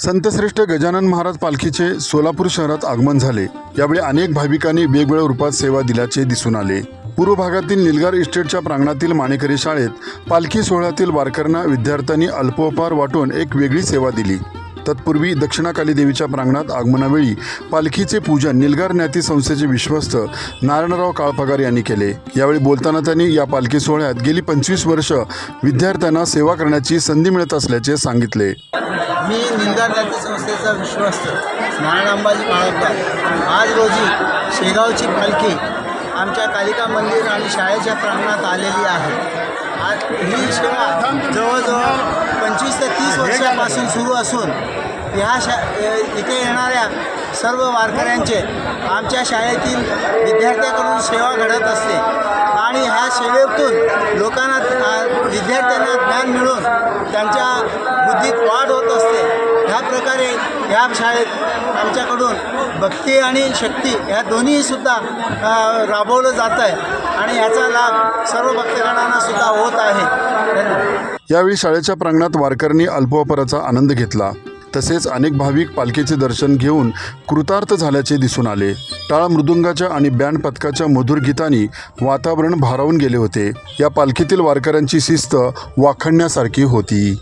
संतश्रेष्ठ गजानन महाराज पालखीचे सोलापूर शहरात आगमन झाले। यावेळी अनेक भाविकांनी वेगवेगळ्या रूपात सेवा दिल्याचे दिसून आले। पूर्व भागातील निलगार इस्टेटच्या प्रांगणातील माणेकरी शाळेत पालखी सोहळ्यातील वारकऱ्यांना विद्यार्थ्यांनी अल्पोपहार वाटून एक वेगळी सेवा दिली। तत्पूर्वी दक्षिणाकाली देवीच्या प्रांगणात आगमनावेळी पालखीचे पूजन निलगार ज्ञाती संस्थेचे विश्वस्त नारायणराव काळपगार यांनी केले। यावेळी बोलताना त्यांनी या पालखी सोहळ्यात गेली 25 वर्ष विद्यार्थ्यांना सेवा करण्याची संधी मिळत असल्याचे सांगितले। मी निलगार ज्ञाती संस्थेचा विश्वस्त नारायण अंबाजी काळपगार आज रोजी शेगावची पालखी आमच्या कालिका मंदिर आणि शाळेच्या प्रांगणात आलेली आहे। आज ही सेवा जवळजवळ 25 ते 30 वर्षापासून सुरू असून इथे येणाऱ्या सर्व वारकऱ्यांचे आमच्या शाळेतील विद्यार्थ्यांकडून सेवा घडत असते आणि ह्या सेवेतून लोकांना विद्यार्थ्यांना ज्ञान मिळून त्यांच्या बुद्धीत वाढ होत असते। ह्या प्रकारे ह्या शाळेत आमच्याकडून भक्ती आणि शक्ती ह्या दोन्हीसुद्धा राबवलं जात आहे आणि याचा लाभ सर्व भक्तगणांना सुद्धा होत आहे। यावेळी शाळेच्या प्रांगणात वारकऱ्यांनी अल्पोपहाराचा आनंद घेतला। तसेच अनेक भाविक पालखीचे दर्शन घेऊन कृतार्थ झाल्याचे दिसून आले। टाळ मृदुंगाच्या आणि बँड पथकाच्या मधुर गीतांनी वातावरण भारावून गेले होते। या पालखीतील वारकऱ्यांची शिस्त वाखाणण्यासारखी होती।